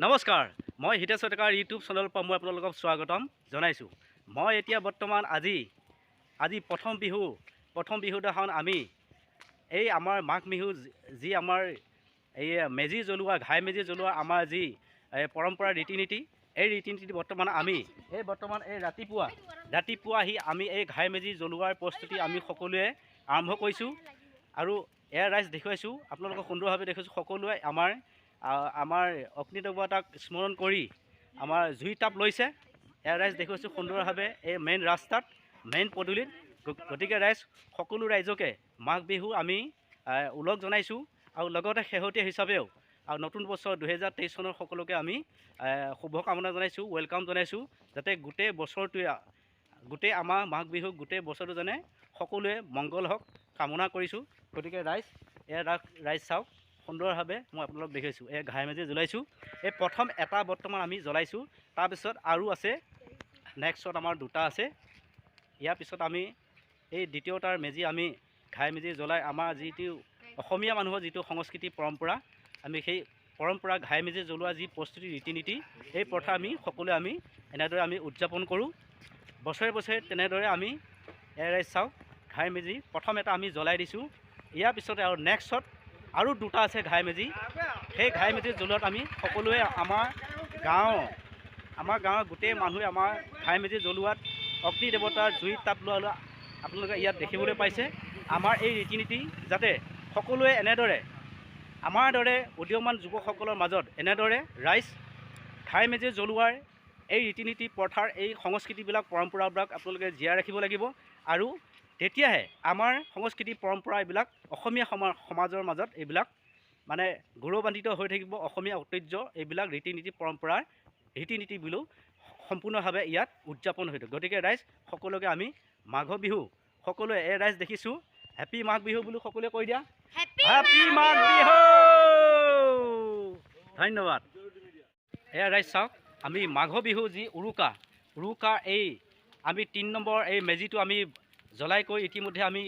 নমস্কাৰ, মই হিতেশ শইকীয়াৰ ইউটিউব চেনেলৰ পৰা মই আপোনালোকক স্বাগতম জনাইছোঁ। মই এতিয়া বৰ্তমান আজি প্ৰথম বিহুদিনাখন আমি এই আমাৰ মাঘ বিহু যি আমাৰ এই মেজি জ্বলোৱা ঘাই মেজি জ্বলোৱা আমাৰ যি পৰম্পৰা ৰীতি নীতি, এই ৰীতি নীতি বৰ্তমান আমি এই ৰাতিপুৱা আহি আমি এই ঘাই মেজি জ্বলোৱাৰ প্ৰস্তুতি আমি সকলোৱে আৰম্ভ কৰিছোঁ। আৰু এয়া ৰাইজ দেখুৱাইছোঁ, আপোনালোকক সুন্দৰভাৱে দেখুৱাইছোঁ। সকলোৱে আমাৰ অগ্নি দেৱতাক স্মৰণ কৰি আমাৰ জুই তাপ লৈছে। এয়া ৰাইজ দেখুৱাইছোঁ সুন্দৰভাৱে এই মেইন ৰাস্তাত, মেইন পদূলিত। গতিকে ৰাইজ, সকলো ৰাইজকে মাঘ বিহু আমি ওলগ জনাইছোঁ। আৰু লগতে শেহতীয়া হিচাপেও আৰু নতুন বছৰ 2023 চনৰ সকলোকে আমি শুভকামনা জনাইছোঁ, ৱেলকাম জনাইছোঁ। যাতে গোটেই আমাৰ মাঘ বিহু গোটেই বছৰটো যেনে সকলোৱে মংগল হওক কামনা কৰিছোঁ। গতিকে ৰাইজ, ৰাইজ চাওক সুন্দৰভাৱে মই আপোনালোক দেখাইছোঁ। এই ঘাই মেজি জ্বলাইছোঁ। এই প্ৰথম এটা বৰ্তমান আমি জ্বলাইছোঁ, তাৰপিছত আৰু আছে, নেক্সটত আমাৰ দুটা আছে। ইয়াৰ পিছত আমি এই দ্বিতীয়টাৰ মেজি আমি ঘাই মেজি জ্বলাই আমাৰ যিটো অসমীয়া মানুহৰ যিটো সংস্কৃতি পৰম্পৰা, আমি সেই পৰম্পৰা ঘাই মেজি জ্বলোৱা যি প্ৰস্তুতি ৰীতি নীতি, এই প্ৰথা আমি সকলোৱে আমি এনেদৰে আমি উদযাপন কৰোঁ বছৰে বছৰে। তেনেদৰে আমি ৰাইজ চাওক, ঘাই মেজি প্ৰথম এটা আমি জ্বলাই দিছোঁ। ইয়াৰ পিছতে আৰু নেক্সটত আৰু দুটা আছে ঘাই মেজি। সেই ঘাই মেজি জ্বলোৱাত আমি সকলোৱে আমাৰ গাঁৱৰ গোটেই মানুহে আমাৰ ঘাই মেজি জ্বলোৱাত অগ্নি দেৱতাৰ জুইত তাপ লোৱা আপোনালোকে ইয়াত দেখিবলৈ পাইছে। আমাৰ এই ৰীতি নীতি যাতে সকলোৱে এনেদৰে আমাৰ দৰে উদীয়মান যুৱকসকলৰ মাজত এনেদৰে ৰাইজ ঘাই মেজি জ্বলোৱাৰ এই ৰীতি নীতি প্ৰথাৰ এই সংস্কৃতিবিলাক পৰম্পৰাবিলাক আপোনালোকে জীয়াই ৰাখিব লাগিব। আৰু তেতিয়াহে আমাৰ সংস্কৃতি পৰম্পৰা এইবিলাক অসমীয়া সমাজৰ মাজত এইবিলাক মানে গৌৰৱান্বিত হৈ থাকিব। অসমীয়া ঐতিহ্য এইবিলাক ৰীতি নীতি পৰম্পৰাৰ ৰীতি নীতিবোৰো সম্পূৰ্ণভাৱে ইয়াত উদযাপন হৈ থাকে। গতিকে ৰাইজ, সকলোকে আমি মাঘ বিহু সকলোৱে ৰাইজ দেখিছোঁ, হেপী মাঘ বিহু বুলি সকলোৱে কৈ দিয়া, হেপী মাঘ বিহু। ধন্যবাদ। এয়া ৰাইজ চাওক, আমি মাঘ বিহু যি উৰুকা এই আমি 3 নম্বৰ এই মেজিটো আমি জ্বলাই কৰি ইতিমধ্যে আমি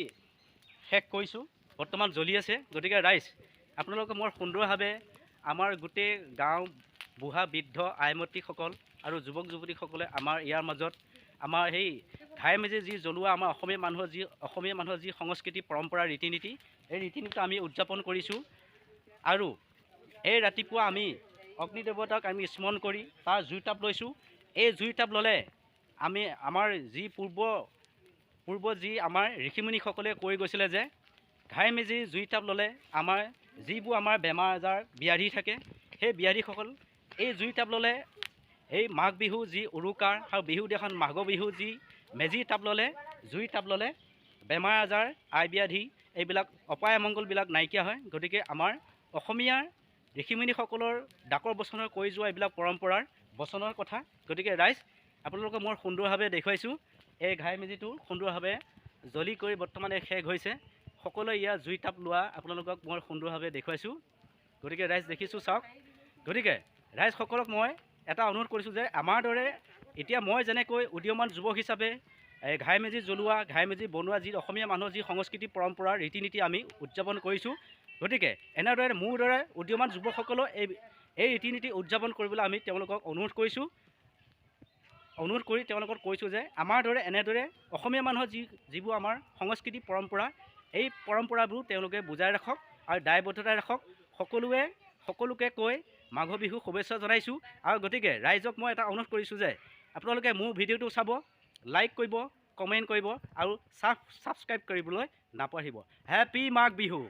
শেষ কৰিছোঁ, বৰ্তমান জ্বলি আছে। গতিকে ৰাইজ, আপোনালোকে মোৰ সুন্দৰভাৱে আমাৰ গোটেই গাঁও বুঢ়া বৃদ্ধ আইমতীসকল আৰু যুৱক যুৱতীসকলে আমাৰ ইয়াৰ মাজত আমাৰ সেই ঘাই মেজি যি জ্বলোৱা আমাৰ অসমীয়া মানুহৰ যি সংস্কৃতি পৰম্পৰা ৰীতি নীতি, এই ৰীতি নীতি আমি উদযাপন কৰিছোঁ। আৰু এই ৰাতিপুৱা আমি অগ্নি দেৱতাক আমি স্মৰণ কৰি তাৰ জুই তাপ লৈছোঁ। এই জুই তাপ ল'লে আমাৰ যি পূৰ্ব যি আমাৰ ঋষিমুনিসকলে কৈ গৈছিলে যে ঘাই মেজি জুই তাপ ল'লে আমাৰ যিবোৰ আমাৰ বেমাৰ আজাৰ ব্যাধি থাকে, সেই ব্যাধিসকল এই জুই তাপ ল'লে, এই মাঘ বিহু যি উৰুকাৰ আৰু বিহু দিনাখন মাঘ বিহু যি মেজি তাপ ল'লে, জুই তাপ ল'লে বেমাৰ আজাৰ আই ব্যাধি এইবিলাক অপায় অমংগলবিলাক নাইকিয়া হয়। গতিকে আমাৰ অসমীয়াৰ ঋষিমুনিসকলৰ ডাকৰ বচনৰ কৈ যোৱা এইবিলাক পৰম্পৰাৰ বচনৰ কথা। গতিকে ৰাইজ, আপোনালোকে মই সুন্দৰভাৱে দেখুৱাইছোঁ। এই ঘাই মেজিটো সুন্দৰভাৱে জ্বলি কৰি বৰ্তমান শেষ হৈছে। সকলোৱে ইয়াৰ জুই তাপ লোৱা আপোনালোকক মই সুন্দৰভাৱে দেখুৱাইছোঁ। গতিকে ৰাইজ দেখিছোঁ, চাওক। গতিকে ৰাইজসকলক মই এটা অনুৰোধ কৰিছোঁ যে আমাৰ দৰে এতিয়া মই যেনেকৈ উদীয়মান যুৱক হিচাপে এই ঘাই মেজি জ্বলোৱা ঘাই মেজি বনোৱা যি অসমীয়া মানুহৰ যি সংস্কৃতি পৰম্পৰাৰ ৰীতি নীতি আমি উদযাপন কৰিছোঁ, গতিকে এনেদৰে মোৰ দৰে উদীয়মান যুৱকসকলেও এই ৰীতি নীতি উদযাপন কৰিবলৈ আমি তেওঁলোকক অনুৰোধ কৰি তেওঁলোকক কৈছোঁ যে আমাৰ দৰে এনেদৰে অসমীয়া মানুহৰ যিবোৰ আমাৰ সংস্কৃতি পৰম্পৰা, এই পৰম্পৰাবোৰ তেওঁলোকে বুজাই ৰাখক আৰু দায়বদ্ধতাই ৰাখক। সকলোকে কৈ মাঘ বিহু শুভেচ্ছা জনাইছোঁ। আৰু গতিকে ৰাইজক মই এটা অনুৰোধ কৰিছোঁ যে আপোনালোকে মোৰ ভিডিঅ'টো চাব, লাইক কৰিব, কমেণ্ট কৰিব আৰু ছাবস্ক্ৰাইব কৰিবলৈ নাপাহৰিব। হেপী মাঘ বিহু।